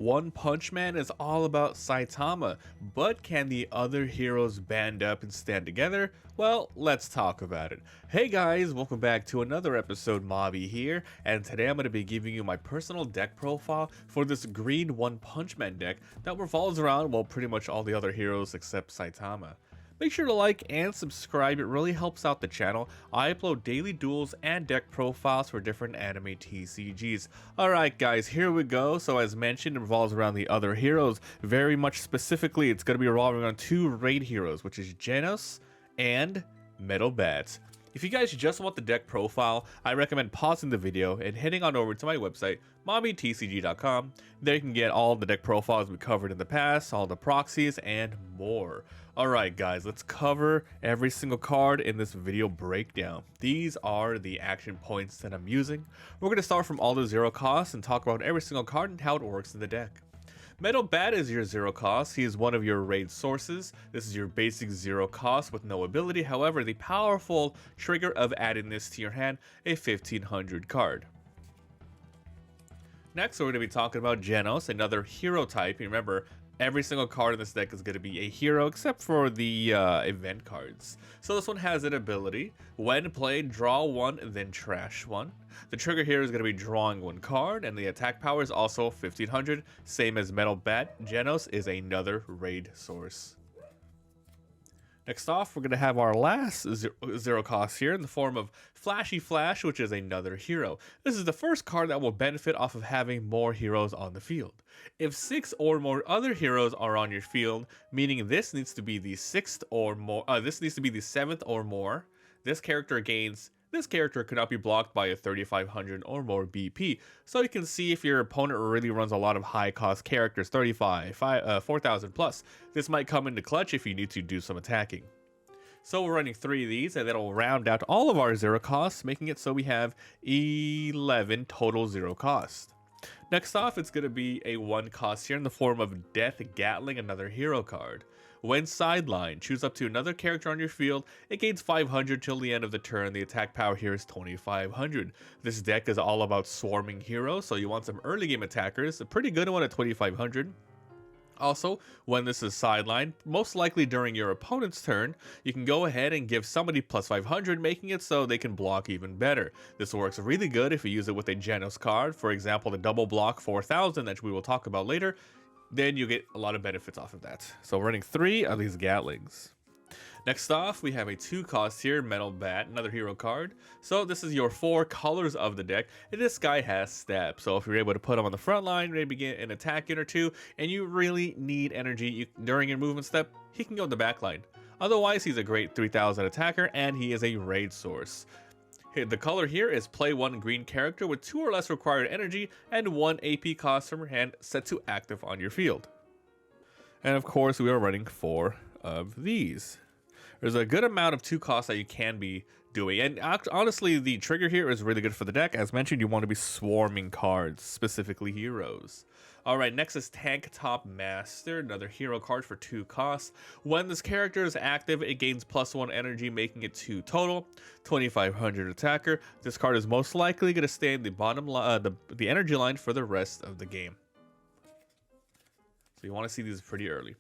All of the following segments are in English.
One Punch Man is all about Saitama, but can the other heroes band up and stand together? Well, let's talk about it. Hey guys, welcome back to another episode. Mobby here, and today I'm going to be giving you my personal deck profile for this green One Punch Man deck that revolves around, well, pretty much all the other heroes except Saitama. Make sure to like and subscribe, it really helps out the channel. I upload daily duels and deck profiles for different anime TCGs. Alright guys, here we go. So as mentioned, it revolves around the other heroes. Very much specifically, it's going to be revolving around two raid heroes, which is Genos and Metal Bat. If you guys just want the deck profile, I recommend pausing the video and heading on over to my website, mobbytcg.com. There you can get all the deck profiles we covered in the past, all the proxies, and more. Alright guys, let's cover every single card in this video breakdown. These are the action points that I'm using. We're going to start from all the zero costs and talk about every single card and how it works in the deck. Metal Bat is your zero cost. He is one of your raid sources. This is your basic zero cost with no ability. However, the powerful trigger of adding this to your hand, a 1500 card. Next, we're going to be talking about Genos, another hero type. You remember, every single card in this deck is going to be a hero except for the event cards. So this one has an ability. When played, draw one, then trash one. The trigger here is going to be drawing one card, and the attack power is also 1500, same as Metal Bat. Genos is another raid source. Next off, we're going to have our last zero cost here in the form of Flashy Flash, which is another hero. This is the first card that will benefit off of having more heroes on the field. If 6 or more other heroes are on your field, meaning this needs to be the 6th or more, this needs to be the 7th or more, this character cannot be blocked by a 3500 or more BP. So you can see if your opponent really runs a lot of high cost characters, 4000 plus, this might come into clutch if you need to do some attacking. So we're running 3 of these, and that'll round out all of our zero costs, making it so we have 11 total zero cost. Next off, it's going to be a 1 cost here in the form of Death Gatling, another hero card. When sidelined, choose up to another character on your field. It gains 500 till the end of the turn. The attack power here is 2500. This deck is all about swarming heroes, so you want some early game attackers. A pretty good one at 2500. Also, when this is sidelined, most likely during your opponent's turn, you can go ahead and give somebody plus 500, making it so they can block even better. This works really good if you use it with a Genos card, for example, the double block 4000 that we will talk about later. Then you get a lot of benefits off of that. So we're running 3 of these Gatlings. Next off, we have a 2 cost here, Metal Bat, another hero card. So this is your 4 colors of the deck, and this guy has stab. So if you're able to put him on the front line, maybe get an attack in or two, and you really need energy during your movement step, he can go in the back line. Otherwise, he's a great 3000 attacker, and he is a raid source. The color here is play 1 green character with 2 or less required energy and 1 AP cost from your hand set to active on your field. And of course, we are running 4 of these. There's a good amount of 2 costs that you can be doing, and honestly, the trigger here is really good for the deck. As mentioned, you want to be swarming cards, specifically heroes. Alright, next is Tank Top Master, another hero card for 2 costs. When this character is active, it gains +1 energy, making it 2 total. 2500 attacker. This card is most likely going to stay in the bottom the energy line for the rest of the game. So you want to see these pretty early.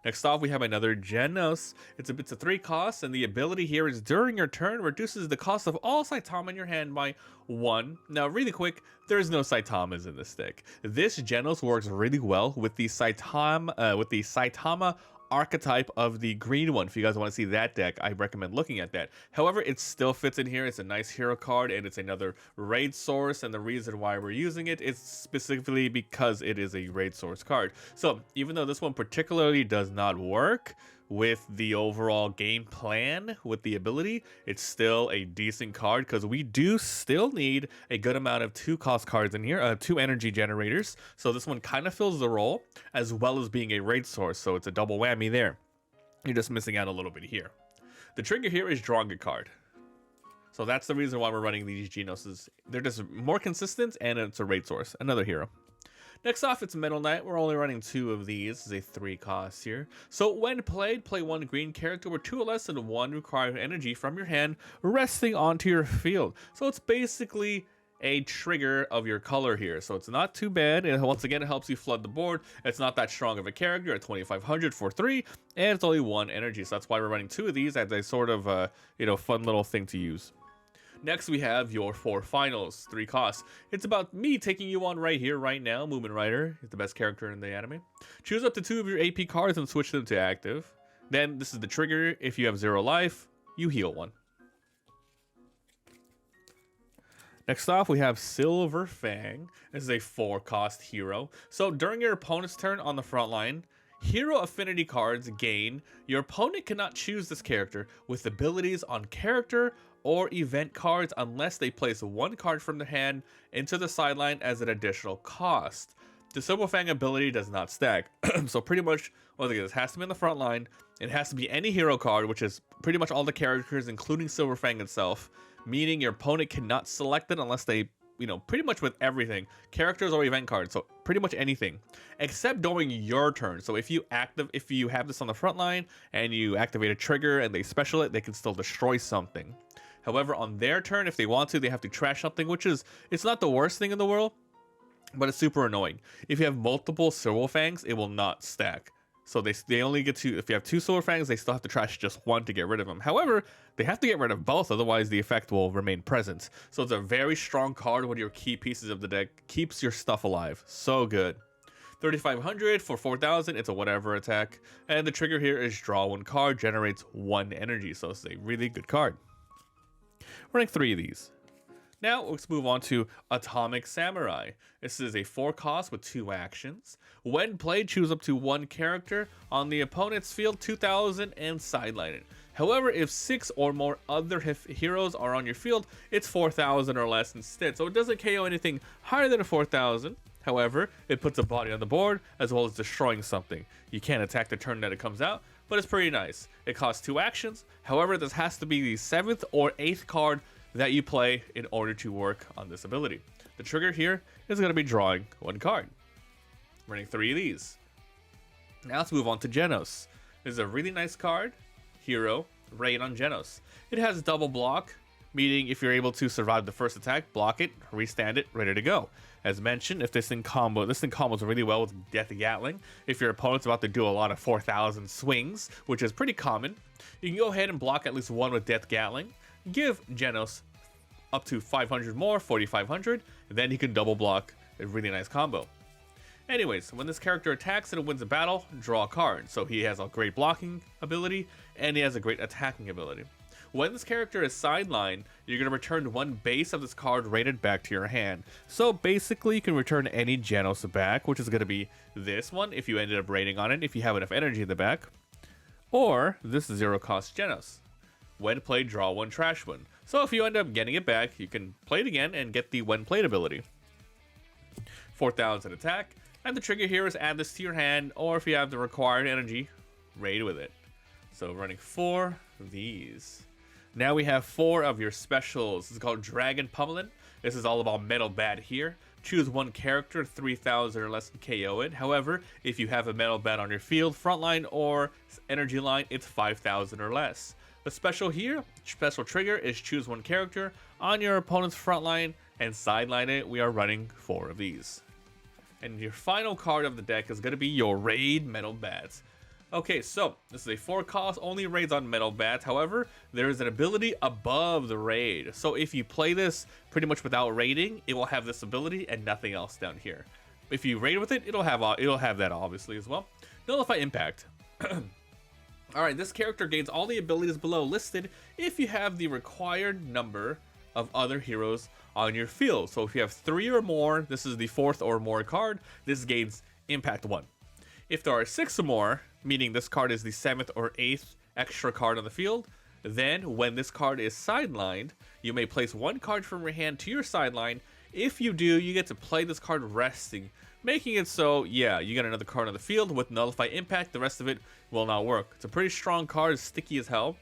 Next off, we have another Genos. It's a 3 cost, and the ability here is during your turn reduces the cost of all Saitama in your hand by 1. Now, really quick, there's no Saitamas in this deck. This Genos works really well with the Saitama archetype of the green one. If you guys want to see that deck, I recommend looking at that. However, it still fits in here. It's a nice hero card, and it's another raid source, and the reason why we're using it is specifically because it is a raid source card. So even though this one particularly does not work with the overall game plan with the ability, it's still a decent card because we do still need a good amount of 2 cost cards in here, 2 energy generators. So this one kind of fills the role as well as being a raid source, so it's a double whammy there. You're just missing out a little bit here. The trigger here is drawing a card. So that's the reason why we're running these Genoses. They're just more consistent, and it's a raid source, another hero. Next off, it's Metal Knight. We're only running 2 of these. It's a 3 cost here. So when played, play 1 green character with 2 or less than 1 required energy from your hand resting onto your field. So it's basically a trigger of your color here. So it's not too bad. And once again, it helps you flood the board. It's not that strong of a character at 2,500 for 3, and it's only 1 energy. So that's why we're running 2 of these as a sort of, fun little thing to use. Next, we have your 4 finals, 3 costs. It's about me taking you on right here, right now. Movement Rider is the best character in the anime. Choose up to 2 of your AP cards and switch them to active. Then this is the trigger. If you have 0 life, you heal 1. Next off, we have Silver Fang. This is a 4-cost hero. So during your opponent's turn on the front line, hero affinity cards gain. Your opponent cannot choose this character with abilities on character or event cards unless they place 1 card from their hand into the sideline as an additional cost. The Silver Fang ability does not stack. So pretty much, this has to be on the front line. It has to be any hero card, which is pretty much all the characters, including Silver Fang itself. Meaning your opponent cannot select it unless they, pretty much with everything, characters or event cards, so pretty much anything, except during your turn. So if you have this on the front line and you activate a trigger and they special it, they can still destroy something. However, on their turn, if they want to, they have to trash something, it's not the worst thing in the world, but it's super annoying. If you have multiple Silver Fangs, it will not stack. So they only get to, if you have 2 Silver Fangs, they still have to trash just 1 to get rid of them. However, they have to get rid of both, otherwise the effect will remain present. So it's a very strong card, one of your key pieces of the deck, keeps your stuff alive. So good. 3,500 for 4,000, it's a whatever attack. And the trigger here is draw 1 card, generates 1 energy, so it's a really good card. We're running 3 of these. Now let's move on to Atomic Samurai. This is a 4 cost with 2 actions. When played, choose up to 1 character on the opponent's field, 2,000, and sideline it. However, if 6 or more other heroes are on your field, it's 4,000 or less instead. So it doesn't KO anything higher than a 4,000. However, it puts a body on the board as well as destroying something. You can't attack the turn that it comes out, but it's pretty nice. It costs 2 actions. However, this has to be the 7th or 8th card that you play in order to work on this ability. The trigger here is going to be drawing 1 card. Running 3 of these. Now let's move on to Genos. This is a really nice card. Hero, Raid on Genos. It has double block, meaning if you're able to survive the first attack, block it, restand it, ready to go. As mentioned, if this thing combos really well with Death Gatling. If your opponent's about to do a lot of 4,000 swings, which is pretty common, you can go ahead and block at least 1 with Death Gatling. Give Genos up to 500 more, 4,500, then he can double block. A really nice combo. Anyways, when this character attacks and wins a battle, draw a card. So he has a great blocking ability and he has a great attacking ability. When this character is sidelined, you're going to return 1 base of this card rated back to your hand. So basically you can return any Genos back, which is going to be this one if you ended up raiding on it, if you have enough energy in the back. Or this 0 cost Genos. When played, draw 1, trash 1. So if you end up getting it back, you can play it again and get the when played ability. 4,000 attack, and the trigger here is add this to your hand, or if you have the required energy, raid with it. So running 4 of these. Now we have 4 of your specials. This is called Dragon Pummeling. This is all about Metal Bat here. Choose 1 character, 3,000 or less, and KO it. However, if you have a Metal Bat on your field, frontline or energy line, it's 5,000 or less. The special trigger is choose 1 character on your opponent's front line and sideline it. We are running 4 of these. And your final card of the deck is going to be your Raid Metal Bats. Okay, so this is a 4 cost, only raids on Metal Bats. However, there is an ability above the raid. So if you play this pretty much without raiding, it will have this ability and nothing else down here. If you raid with it, it'll have that obviously as well. Nullify Impact. Alright, this character gains all the abilities below listed if you have the required number of other heroes on your field. So if you have 3 or more, this is the 4th or more card, this gains Impact 1. If there are 6 or more, meaning this card is the 7th or 8th extra card on the field, then when this card is sidelined, you may place 1 card from your hand to your sideline. If you do, you get to play this card resting, making it so, yeah, you get another card on the field with Nullify Impact. The rest of it will not work. It's a pretty strong card, sticky as hell.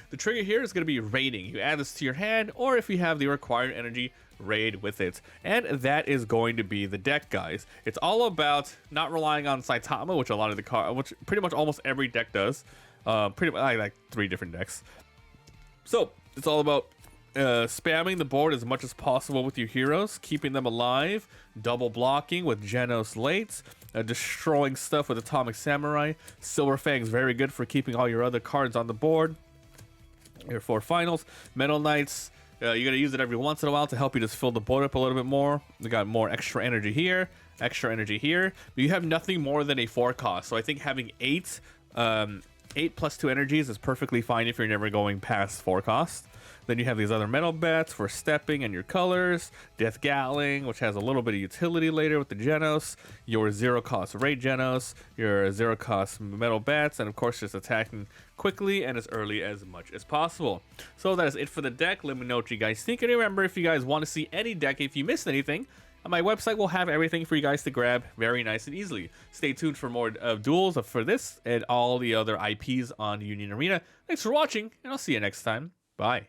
The trigger here is going to be raiding. You add this to your hand, or if you have the required energy, raid with it. And that is going to be the deck, guys. It's all about not relying on Saitama, which pretty much almost every deck does. Pretty much like 3 different decks. So it's all about spamming the board as much as possible with your heroes, keeping them alive, double blocking with Genos Lates, destroying stuff with Atomic Samurai. Silver Fang's very good for keeping all your other cards on the board. Your 4 finals. Metal Knights, you're going to use it every once in a while to help you just fill the board up a little bit more. You got more extra energy here, extra energy here. But you have nothing more than a 4 cost. So I think having 8 plus 2 energies is perfectly fine if you're never going past 4 cost. Then you have these other metal bats for stepping and your colors. Death Gatling, which has a little bit of utility later with the Genos. Your 0 cost raid Genos. Your 0 cost metal bats. And of course just attacking quickly and as early as much as possible. So that is it for the deck. Let me know what you guys think. And remember, if you guys want to see any deck, if you missed anything, my website will have everything for you guys to grab very nice and easily. Stay tuned for more duels for this and all the other IPs on Union Arena. Thanks for watching, and I'll see you next time. Bye.